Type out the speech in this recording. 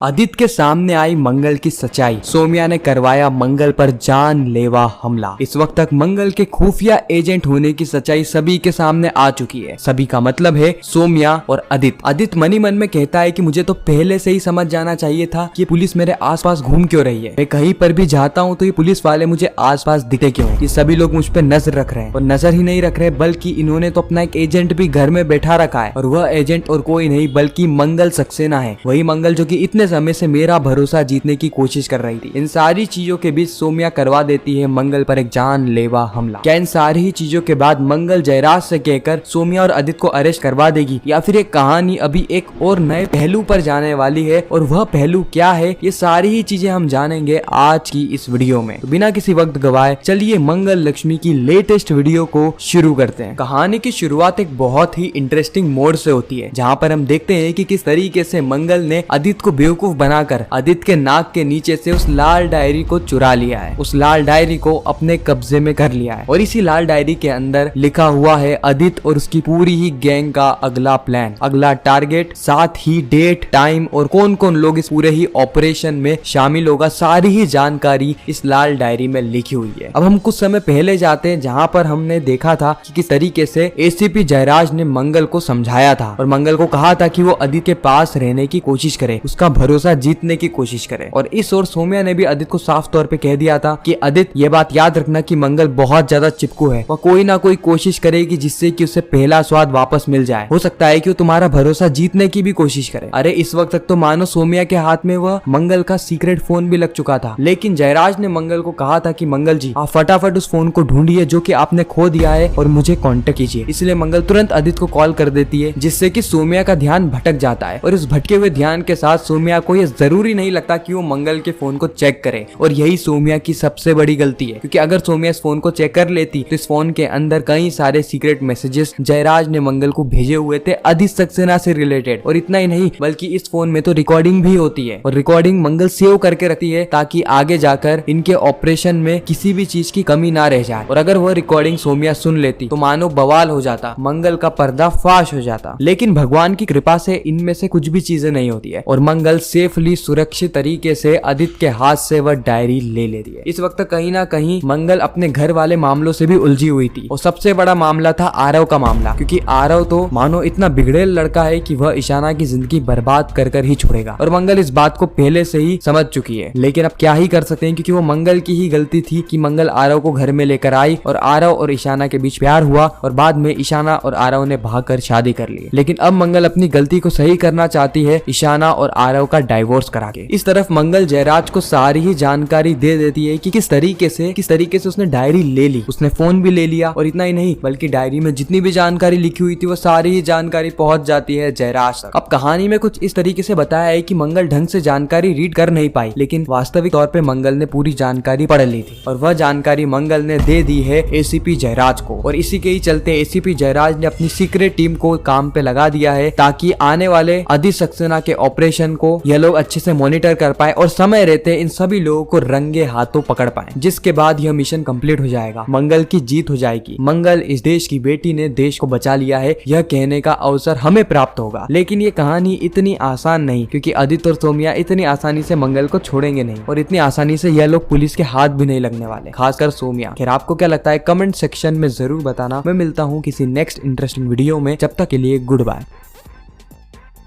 आदित्य के सामने आई मंगल की सच्चाई। सोम्या ने करवाया मंगल पर जानलेवा हमला। इस वक्त तक मंगल के खुफिया एजेंट होने की सच्चाई सभी के सामने आ चुकी है। सभी का मतलब है सोम्या और आदित्य। आदित्य मनी मन में कहता है कि मुझे तो पहले से ही समझ जाना चाहिए था कि पुलिस मेरे आसपास घूम क्यों रही है। मैं कहीं पर भी जाता हूँ तो ये पुलिस वाले मुझे आसपास दिखते क्यों। ये सभी लोग मुझ पर नजर रख रहे हैं और नजर ही नहीं रख रहे बल्कि इन्होंने तो अपना एक एजेंट भी घर में बैठा रखा है और वह एजेंट और कोई नहीं बल्कि मंगल सक्सेना है। वही मंगल जो कि इतने समय से मेरा भरोसा जीतने की कोशिश कर रही थी। इन सारी चीजों के बीच सोम्या करवा देती है मंगल पर एक जानलेवा हमला। क्या इन सारी ही चीजों के बाद मंगल जयराज से कहकर सोम्या और आदित्य को अरेस्ट करवा देगी या फिर एक कहानी अभी एक और नए पहलू पर जाने वाली है और वह पहलू क्या है, ये सारी ही चीजें हम जानेंगे आज की इस वीडियो में। तो बिना किसी वक्त गवाए चलिए मंगल लक्ष्मी की लेटेस्ट वीडियो को शुरू करते हैं। कहानी की शुरुआत एक बहुत ही इंटरेस्टिंग मोड से होती है जहाँ पर हम देखते हैं कि किस तरीके से मंगल ने आदित्य को बेवकूफ बनाकर आदित्य के नाक के नीचे से उस लाल डायरी को चुरा लिया है। उस लाल डायरी को अपने कब्जे में कर लिया है और इसी लाल डायरी के अंदर लिखा हुआ है आदित्य और उसकी पूरी ही गैंग का अगला प्लान, अगला टारगेट, साथ ही डेट, टाइम और कौन कौन लोग इस पूरे ही ऑपरेशन में शामिल होगा, सारी ही जानकारी इस लाल डायरी में लिखी हुई है। अब हम कुछ समय पहले जाते हैं जहाँ पर हमने देखा था कि किस तरीके से एसीपी जयराज ने मंगल को समझाया था और मंगल को कहा था कि वो आदित्य के पास रहने की कोशिश करे, उसका भरोसा जीतने की कोशिश करे। और इस ओर सोम्या ने भी आदित्य को साफ तौर पे कह दिया था कि आदित्य ये बात याद रखना कि मंगल बहुत ज्यादा चिपकू है, वह कोई ना कोई कोशिश करेगी जिससे कि उसे पहला स्वाद वापस मिल जाए। हो सकता है कि वो तुम्हारा भरोसा जीतने की भी कोशिश करे। अरे इस वक्त तक तो मानो सोम्या के हाथ में वह मंगल का सीक्रेट फोन भी लग चुका था, लेकिन जयराज ने मंगल को कहा था कि मंगल जी आप फटाफट उस फोन को ढूंढिए जो कि आपने खो दिया है और मुझे कांटेक्ट कीजिए। इसलिए मंगल तुरंत आदित्य को कॉल कर देती है जिससे कि सोम्या का ध्यान भटक जाता है और इस भटके हुए ध्यान के साथ सोम्या को यह जरूरी नहीं लगता कि वो मंगल के फोन को चेक करे और यही सोम्या की सबसे बड़ी गलती है, क्योंकि अगर सोम्या इस फोन को चेक कर लेती तो इस फोन के अंदर कई सारे सीक्रेट मैसेजेस जयराज ने मंगल को भेजे हुए थे आदित्य सक्सेना से रिलेटेड। और इतना ही नहीं बल्कि इस फोन में तो रिकॉर्डिंग भी होती है और रिकॉर्डिंग मंगल सेव करके रखती है ताकि आगे जाकर इनके ऑपरेशन में किसी भी चीज की कमी ना रह जाए। और अगर वह रिकॉर्डिंग सोम्या सुन लेती तो मानो बवाल हो जाता, मंगल का पर्दा फाश हो जाता। लेकिन भगवान की कृपा से इनमें से कुछ भी चीजें नहीं होती है और मंगल सेफली सुरक्षित तरीके से आदित्य के हाथ से वह डायरी ले लेती है। इस वक्त कहीं ना कहीं मंगल अपने घर वाले मामलों से भी उलझी हुई थी और सबसे बड़ा मामला था आरव का मामला, क्योंकि आरव तो मानो इतना बिगड़ेल लड़का है कि वह ईशाना की जिंदगी बर्बाद कर कर ही छोड़ेगा और मंगल इस बात को पहले से ही समझ चुकी है। लेकिन अब क्या ही कर सकते हैं क्योंकि वो मंगल की ही गलती थी कि मंगल आरव को घर में लेकर आई और आरव और ईशाना के बीच प्यार हुआ और बाद में ईशाना और आरव ने भागकर शादी कर ली। लेकिन अब मंगल अपनी गलती को सही करना चाहती है ईशाना और आरव का डाइवोर्स करा के। इस तरफ मंगल जयराज को सारी ही जानकारी दे देती है कि किस तरीके से उसने डायरी ले ली, उसने फोन भी ले लिया और इतना ही नहीं बल्कि डायरी में जितनी भी जानकारी लिखी हुई थी वो सारी ही जानकारी पहुंच जाती है जयराज तक। अब कहानी में कुछ इस तरीके से बताया है कि मंगल ढंग से जानकारी रीड कर नहीं पाई, लेकिन वास्तविक तौर पे मंगल ने पूरी जानकारी पढ़ ली थी और वह जानकारी मंगल ने दे दी है एसीपी जयराज को। और इसी के ही चलते एसीपी जयराज ने अपनी सीक्रेट टीम को काम पे लगा दिया है ताकि आने वाले आदित्य सक्सेना के ऑपरेशन को ये लोग अच्छे से मॉनिटर कर पाए और समय रहते इन सभी लोगों को रंगे हाथों पकड़ पाए, जिसके बाद यह मिशन कंप्लीट हो जाएगा, मंगल की जीत हो जाएगी। मंगल इस देश की बेटी ने देश को बचा लिया है यह कहने का अवसर हमें प्राप्त होगा। लेकिन ये कहानी इतनी आसान नहीं, क्योंकि आदित्य और सोम्या इतनी आसानी से मंगल को छोड़ेंगे नहीं और इतनी आसानी से यह लोग पुलिस के हाथ भी नहीं लगने वाले, खासकर सोम्या। खैर आपको क्या लगता है कमेंट सेक्शन में जरूर बताना। मैं मिलता हूँ किसी नेक्स्ट इंटरेस्टिंग वीडियो में, जब तक के लिए गुड बाय।